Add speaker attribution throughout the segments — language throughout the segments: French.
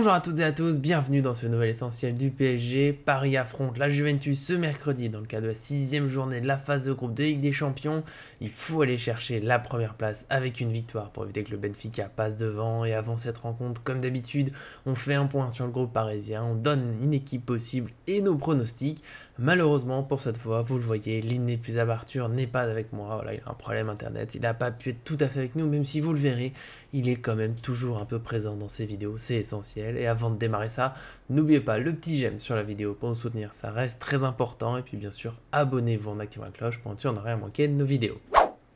Speaker 1: Bonjour à toutes et à tous, bienvenue dans ce nouvel essentiel du PSG. Paris affronte la Juventus ce mercredi dans le cadre de la 6e journée de la phase de groupe de Ligue des Champions. Il faut aller chercher la première place avec une victoire pour éviter que le Benfica passe devant. Et avant cette rencontre, comme d'habitude, on fait un point sur le groupe parisien, on donne une équipe possible et nos pronostics. Malheureusement, pour cette fois, vous le voyez, l'inépuisable Arthur n'est pas avec moi. Voilà, il a un problème internet, il n'a pas pu être tout à fait avec nous, même si vous le verrez, il est quand même toujours un peu présent dans ces vidéos, c'est essentiel. Et avant de démarrer ça, n'oubliez pas le petit j'aime sur la vidéo pour nous soutenir, ça reste très important. Et puis bien sûr, abonnez-vous en activant la cloche pour être sûr de ne rien manquer de nos vidéos.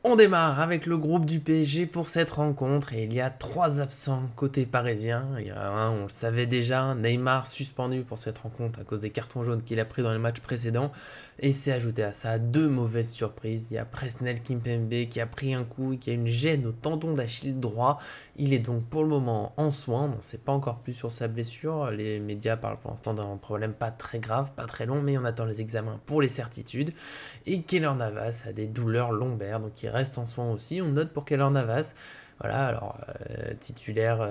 Speaker 1: On démarre avec le groupe du PSG pour cette rencontre et il y a 3 absents côté parisien. Il y a un, on le savait déjà, Neymar suspendu pour cette rencontre à cause des cartons jaunes qu'il a pris dans les matchs précédents. Et c'est ajouté à ça 2 mauvaises surprises. Il y a Presnel Kimpembe qui a pris un coup et qui a une gêne au tendon d'Achille droit. Il est donc pour le moment en soins, on ne sait pas encore plus sur sa blessure. Les médias parlent pour l'instant d'un problème pas très grave, pas très long, mais on attend les examens pour les certitudes. Et Keylor Navas a des douleurs lombaires, donc il reste en soins aussi. On note pour Keylor Navas. Voilà, alors titulaire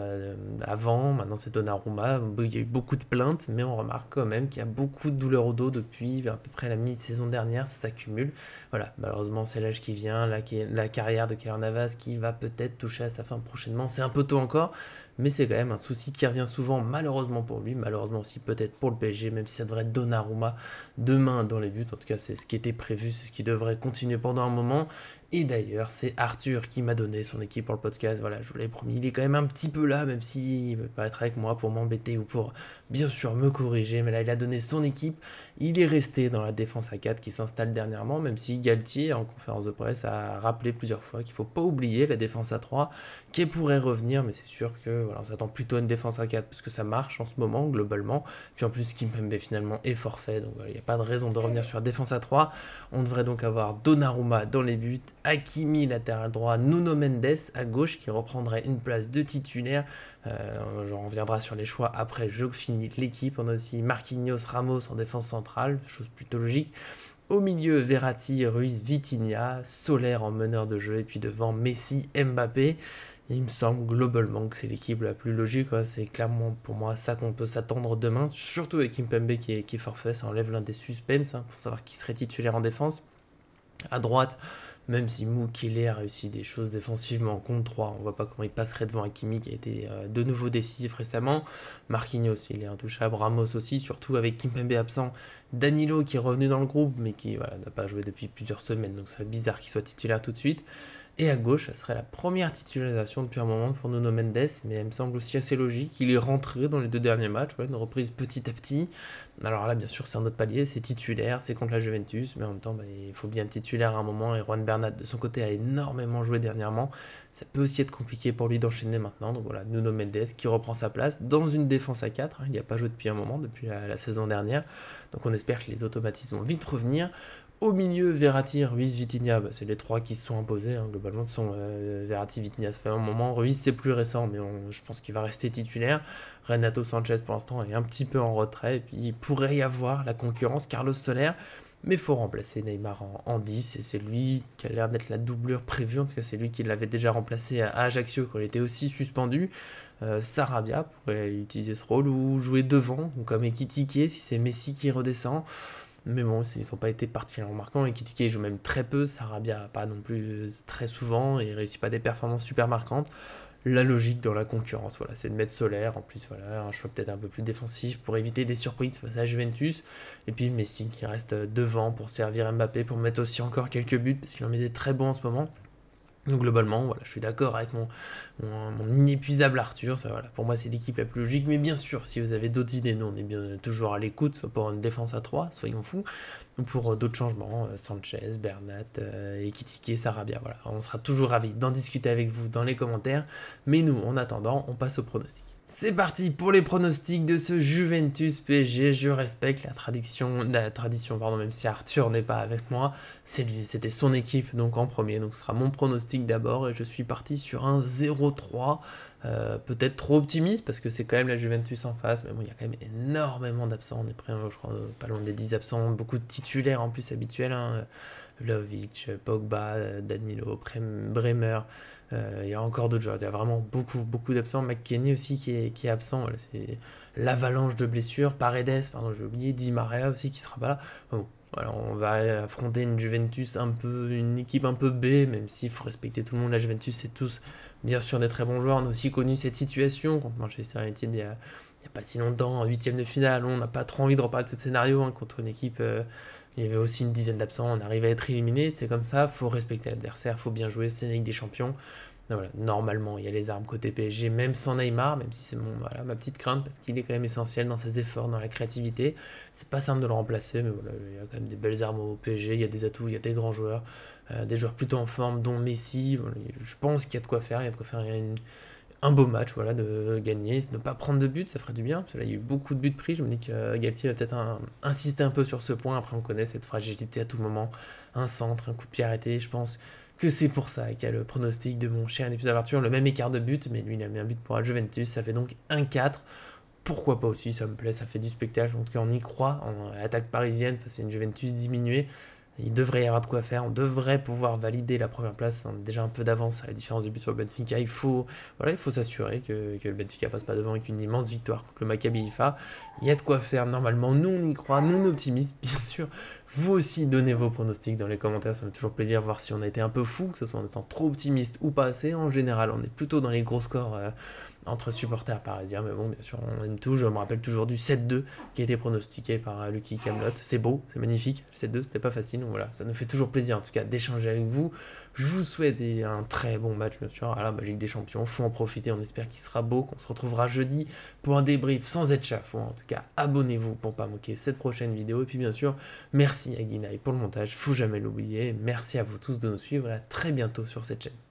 Speaker 1: avant, maintenant c'est Donnarumma, il y a eu beaucoup de plaintes, mais on remarque quand même qu'il y a beaucoup de douleurs au dos depuis à peu près la mi-saison dernière, ça s'accumule. Voilà, malheureusement c'est l'âge qui vient, la carrière de Keylor Navas qui va peut-être toucher à sa fin prochainement, c'est un peu tôt encore, mais c'est quand même un souci qui revient souvent, malheureusement pour lui, malheureusement aussi peut-être pour le PSG, même si ça devrait être Donnarumma demain dans les buts, en tout cas c'est ce qui était prévu, c'est ce qui devrait continuer pendant un moment. Et d'ailleurs, c'est Arthur qui m'a donné son équipe pour le podcast. Voilà, je vous l'avais promis. Il est quand même un petit peu là, même s'il ne veut pas être avec moi pour m'embêter ou pour, bien sûr, me corriger. Mais là, il a donné son équipe. Il est resté dans la défense à 4 qui s'installe dernièrement, même si Galtier, en conférence de presse, a rappelé plusieurs fois qu'il ne faut pas oublier la défense à 3, qui pourrait revenir. Mais c'est sûr que voilà, on s'attend plutôt à une défense à 4 parce que ça marche en ce moment, globalement. Puis en plus, Kimpembe finalement est forfait. Donc voilà, il n'y a pas de raison de revenir sur la défense à 3. On devrait donc avoir Donnarumma dans les buts, Hakimi latéral droit, Nuno Mendes à gauche qui reprendrait une place de titulaire. On reviendra sur les choix après, je finis l'équipe. On a aussi Marquinhos, Ramos en défense centrale, chose plutôt logique. Au milieu, Verratti, Ruiz, Vitinha, Soler en meneur de jeu et puis devant Messi, Mbappé. Et il me semble globalement que c'est l'équipe la plus logique, c'est clairement pour moi ça qu'on peut s'attendre demain, surtout avec Kimpembe qui est forfait, ça enlève l'un des suspens pour savoir qui serait titulaire en défense. À droite, même si Mukiele a réussi des choses défensivement contre 3, on voit pas comment il passerait devant Hakimi qui a été de nouveau décisif récemment. Marquinhos, il est intouchable, Ramos aussi, surtout avec Kimpembe absent. Danilo qui est revenu dans le groupe mais qui n'a pas joué depuis plusieurs semaines, donc c'est bizarre qu'il soit titulaire tout de suite. Et à gauche, ça serait la première titularisation depuis un moment pour Nuno Mendes, mais elle me semble aussi assez logique. Il est rentré dans les 2 derniers matchs, une reprise petit à petit. Alors là, bien sûr, c'est un autre palier, c'est titulaire, c'est contre la Juventus, mais en même temps, il faut bien titulaire à un moment. Et Juan Bernat, de son côté, a énormément joué dernièrement. Ça peut aussi être compliqué pour lui d'enchaîner maintenant. Donc voilà, Nuno Mendes qui reprend sa place dans une défense à 4. Il n'y a pas joué depuis un moment, depuis la saison dernière. Donc on espère que les automatismes vont vite revenir. Au milieu, Verratti, Ruiz, Vitinha, c'est les 3 qui se sont imposés, globalement, ce sont Verratti, Vitinha, ça fait un moment. Ruiz, c'est plus récent, mais je pense qu'il va rester titulaire. Renato Sanchez, pour l'instant, est un petit peu en retrait, et puis il pourrait y avoir la concurrence, Carlos Soler, mais il faut remplacer Neymar en 10, et c'est lui qui a l'air d'être la doublure prévue, en tout cas c'est lui qui l'avait déjà remplacé à Ajaccio quand il était aussi suspendu. Sarabia pourrait utiliser ce rôle, ou jouer devant, comme Ekitike, si c'est Messi qui redescend. Mais bon, ils n'ont pas été particulièrement marquants. Ekitike joue même très peu, Sarabia pas non plus très souvent, et il réussit pas des performances super marquantes. La logique dans la concurrence, voilà, c'est de mettre Soler, en plus voilà, un choix peut-être un peu plus défensif pour éviter des surprises face à Juventus. Et puis Messi qui reste devant pour servir Mbappé, pour mettre aussi encore quelques buts, parce qu'il en met des très bons en ce moment. Donc globalement, voilà, je suis d'accord avec mon inépuisable Arthur. Ça, voilà, pour moi, c'est l'équipe la plus logique. Mais bien sûr, si vous avez d'autres idées, nous, on est bien toujours à l'écoute, soit pour une défense à 3, soyons fous, ou pour d'autres changements, Sanchez, Bernat, Ekitike, Sarabia. Voilà, on sera toujours ravis d'en discuter avec vous dans les commentaires. Mais nous, en attendant, on passe au pronostic. C'est parti pour les pronostics de ce Juventus PSG. Je respecte la tradition, même si Arthur n'est pas avec moi. C'était son équipe donc en premier, donc ce sera mon pronostic d'abord. Et je suis parti sur un 0-3. Peut-être trop optimiste parce que c'est quand même la Juventus en face, mais bon, il y a quand même énormément d'absents. On est près, je crois, pas loin des 10 absents, beaucoup de titulaires en plus habituels. Vlahovic, Pogba, Danilo, Bremer, il y a encore d'autres joueurs, il y a vraiment beaucoup d'absents. McKennie aussi qui est absent, voilà, c'est l'avalanche de blessures. Paredes, pardon, j'ai oublié, Di Maria aussi qui sera pas là. Bon, voilà, on va affronter une Juventus une équipe un peu B, même s'il faut respecter tout le monde. La Juventus, c'est tous bien sûr des très bons joueurs. On a aussi connu cette situation contre Manchester United il y a pas si longtemps, en huitième de finale. On n'a pas trop envie de reparler de ce scénario hein, contre une équipe. Il y avait aussi une dizaine d'absents, on arrivait à être éliminé. C'est comme ça, faut respecter l'adversaire, faut bien jouer. C'est la Ligue des Champions. Voilà, normalement, il y a les armes côté PSG, même sans Neymar, même si c'est voilà, ma petite crainte, parce qu'il est quand même essentiel dans ses efforts, dans la créativité. C'est pas simple de le remplacer, mais voilà, il y a quand même des belles armes au PSG, il y a des atouts, il y a des grands joueurs, des joueurs plutôt en forme, dont Messi. Voilà, je pense qu'il y a de quoi faire, il y a de quoi faire un beau match, voilà, de gagner, de ne pas prendre de but, ça ferait du bien, parce que là, il y a eu beaucoup de buts pris. Je me dis que Galtier va peut-être insister un peu sur ce point. Après, on connaît cette fragilité à tout moment, un centre, un coup de pied arrêté. Je pense que c'est pour ça qu'il y a le pronostic de mon cher Nicolas Arthur, le même écart de but, mais lui, il a mis un but pour la Juventus, ça fait donc 1-4. Pourquoi pas aussi, ça me plaît, ça fait du spectacle, en tout cas on y croit, en attaque parisienne face à une Juventus diminuée. Il devrait y avoir de quoi faire, on devrait pouvoir valider la première place, on a déjà un peu d'avance à la différence de but sur le Benfica. Il faut s'assurer que le Benfica passe pas devant avec une immense victoire contre le Maccabi Haifa. Il y a de quoi faire normalement, nous on y croit, nous on est optimistes, bien sûr. Vous aussi donnez vos pronostics dans les commentaires, ça me fait toujours plaisir de voir si on a été un peu fou, que ce soit en étant trop optimiste ou pas assez. En général, on est plutôt dans les gros scores entre supporters parisiens, mais bon, bien sûr, on aime tout. Je me rappelle toujours du 7-2 qui a été pronostiqué par Lucky Camelot. C'est beau, c'est magnifique. Le 7-2, c'était pas facile, donc voilà, ça nous fait toujours plaisir en tout cas d'échanger avec vous. Je vous souhaite un très bon match, bien sûr, à la Ligue des Champions. Faut en profiter, on espère qu'il sera beau, qu'on se retrouvera jeudi pour un débrief sans être chafouin. En tout cas, abonnez-vous pour pas manquer cette prochaine vidéo. Et puis bien sûr, merci à Guinaï pour le montage, faut jamais l'oublier. Merci à vous tous de nous suivre et à très bientôt sur cette chaîne.